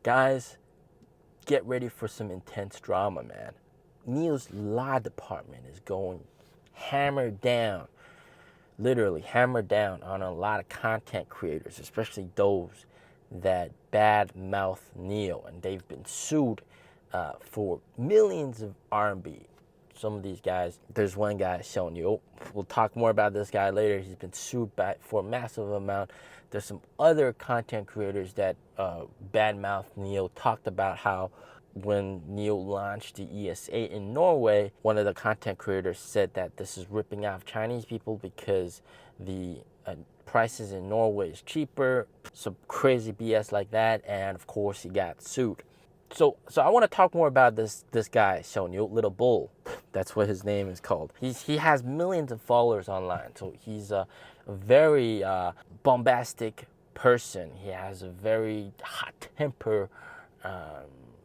Guys, get ready for some intense drama, man. NIO's law department is going hammered down, literally hammered down on a lot of content creators, especially those that bad mouth NIO, and they've been sued for millions of RMB. Some of these guys, there's one guy showing you. We'll talk more about this guy later. He's been sued for a massive amount. There's some other content creators that badmouth NIO, talked about how when NIO launched the ES8 in Norway, one of the content creators said that this is ripping off Chinese people because the prices in Norway is cheaper, some crazy BS like that, and of course he got sued. So I want to talk more about this guy, Xiaoniu, Little Bull. That's what his name is called. He has millions of followers online, so he's a very bombastic person. He has a very hot temper,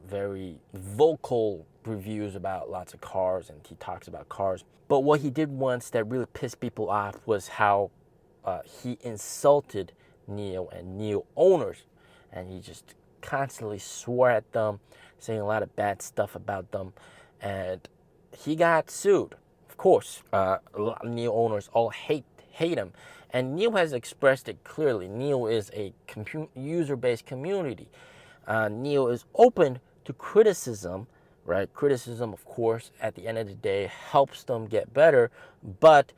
very vocal reviews about lots of cars, and he talks about cars. But what he did once that really pissed people off was how he insulted NIO and NIO owners, and he just constantly swore at them, saying a lot of bad stuff about them, and he got sued. Of course, a lot of NIO owners all hate him, and NIO has expressed it clearly. NIO is a user-based community. NIO is open to criticism, right? Criticism, of course, at the end of the day helps them get better, but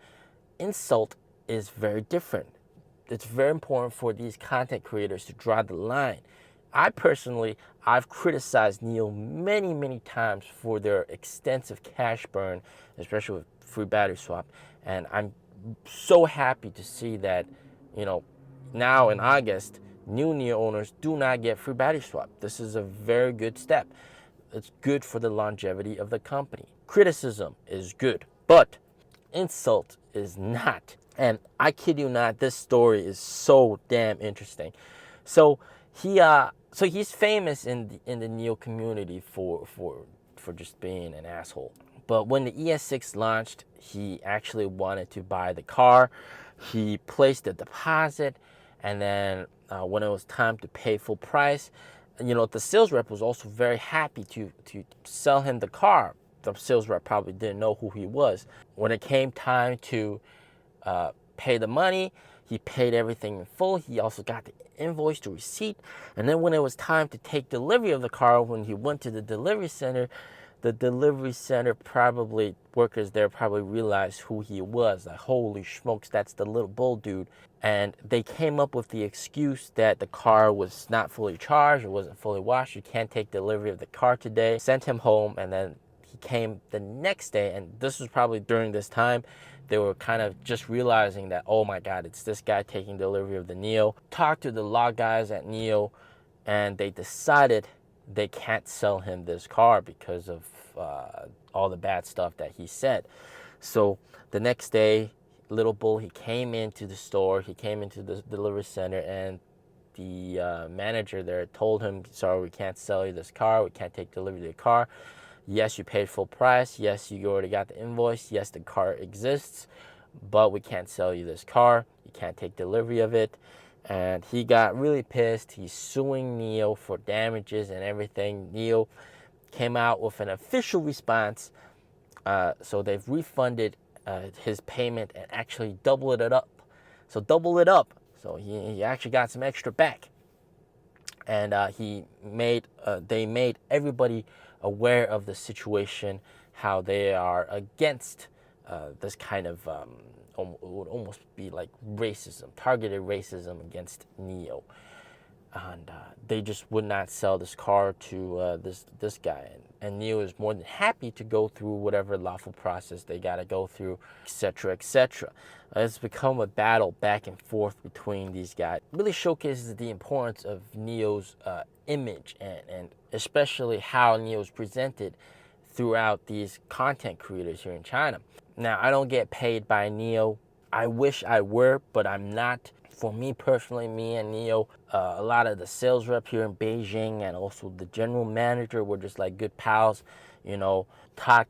insult is very different. It's very important for these content creators to draw the line. I've criticized NIO many times for their extensive cash burn, especially with free battery swap, and I'm so happy to see that, now in August, new NIO owners do not get free battery swap. This is a very good step. It's good for the longevity of the company. Criticism is good, but insult is not. And I kid you not, this story is so damn interesting. So he's famous in the NIO community for just being an asshole. But when the ES6 launched, he actually wanted to buy the car. He placed a deposit, and then when it was time to pay full price, the sales rep was also very happy to sell him the car. The sales rep probably didn't know who he was. When it came time to pay the money, he paid everything in full. He also got the invoice, the receipt. And then when it was time to take delivery of the car, when he went to the delivery center workers there probably realized who he was. Like, holy smokes, that's the Little Bull dude. And they came up with the excuse that the car was not fully charged, it wasn't fully washed, you can't take delivery of the car today. Sent him home, and then he came the next day, and this was probably during this time they were kind of just realizing that, oh my god, it's this guy taking delivery of the NIO. Talked to the law guys at NIO, and they decided they can't sell him this car because of all the bad stuff that he said. So the next day, Little Bull, he came into the store, he came into the delivery center, and the manager there told him, sorry, we can't sell you this car, we can't take delivery of the car. Yes, you paid full price. Yes, you already got the invoice. Yes, the car exists, but we can't sell you this car. You can't take delivery of it. And he got really pissed. He's suing NIO for damages and everything. NIO came out with an official response. So they've refunded his payment and actually doubled it up. So double it up. So he actually got some extra back. And they made everybody aware of the situation, how they are against this kind of, it would almost be like racism, targeted racism against NIO. And they just would not sell this car to this guy. And NIO is more than happy to go through whatever lawful process they got to go through, etc., etc. It's become a battle back and forth between these guys. It really showcases the importance of NIO's image and especially how NIO is presented throughout these content creators here in China. Now, I don't get paid by NIO. I wish I were, but I'm not. For me personally, me and NIO, a lot of the sales rep here in Beijing and also the general manager were just like good pals,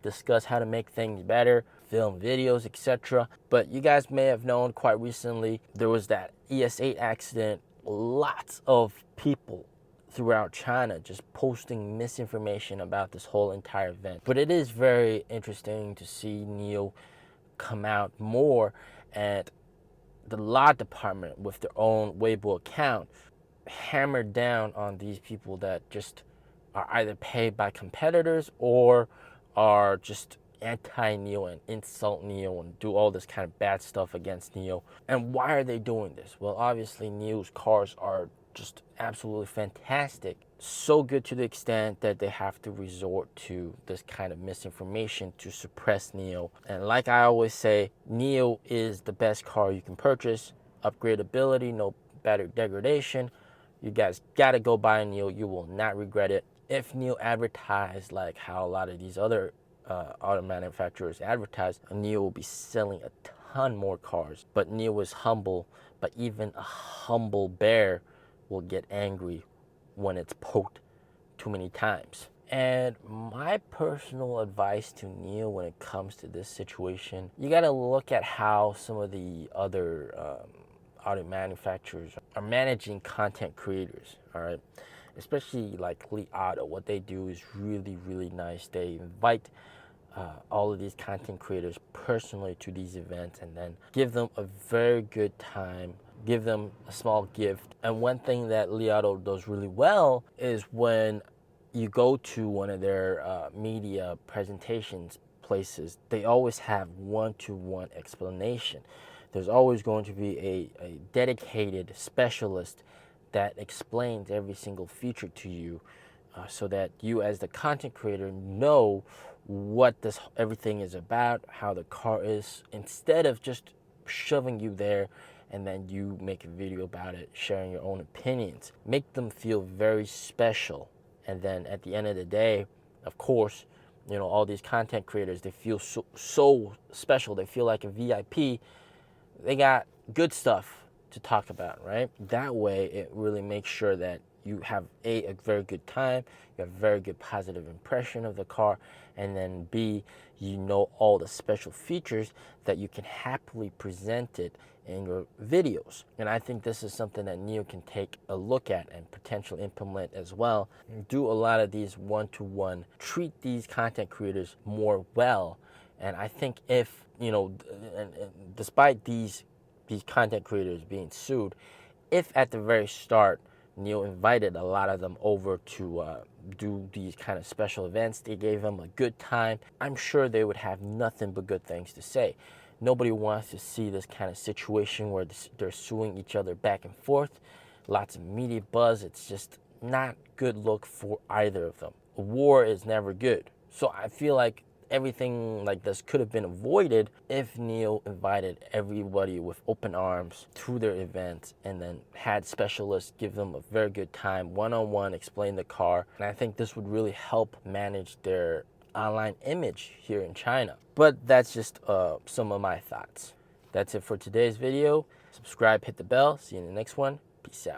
discuss how to make things better, film videos, etc. But you guys may have known quite recently, there was that ES8 accident. Lots of people, throughout China just posting misinformation about this whole entire event. But it is very interesting to see NIO come out more, and the law department with their own Weibo account hammer down on these people that just are either paid by competitors or are just anti-NIO and insult NIO and do all this kind of bad stuff against NIO. And why are they doing this? Well, obviously NIO's cars are just absolutely fantastic. So good to the extent that they have to resort to this kind of misinformation to suppress NIO. And like I always say, NIO is the best car you can purchase. Upgradability, no battery degradation. You guys gotta go buy a NIO. You will not regret it. If NIO advertised like how a lot of these other auto manufacturers advertise, NIO will be selling a ton more cars. But NIO is humble, but even a humble bear will get angry when it's poked too many times. And my personal advice to NIO when it comes to this situation, you gotta look at how some of the other auto manufacturers are managing content creators, all right? Especially like Li Auto, what they do is really, really nice. They invite all of these content creators personally to these events and then give them a very good time, give them a small gift. And one thing that Li Auto does really well is when you go to one of their media presentations places, they always have one-to-one explanation. There's always going to be a dedicated specialist that explains every single feature to you, so that you as the content creator know what this everything is about, how the car is, instead of just shoving you there and then you make a video about it, sharing your own opinions. Make them feel very special. And then at the end of the day, of course, you know, all these content creators, they feel so special. They feel like a VIP. They got good stuff to talk about, right? That way, it really makes sure that you have a very good time, you have a very good positive impression of the car, and then B, you know all the special features that you can happily present it in your videos. And I think this is something that NIO can take a look at and potentially implement as well. Do a lot of these one-to-one, treat these content creators more well. And I think if, you know, and despite these content creators being sued, if at the very start NIO invited a lot of them over to do these kind of special events, they gave them a good time, I'm sure they would have nothing but good things to say. Nobody wants to see this kind of situation where they're suing each other back and forth. Lots of media buzz. It's just not good look for either of them. A war is never good. So I feel like everything like this could have been avoided if NIO invited everybody with open arms to their events and then had specialists give them a very good time, one-on-one, explain the car. And I think this would really help manage their online image here in China. But that's just some of my thoughts. That's it for today's video. Subscribe, hit the bell. See you in the next one. Peace out.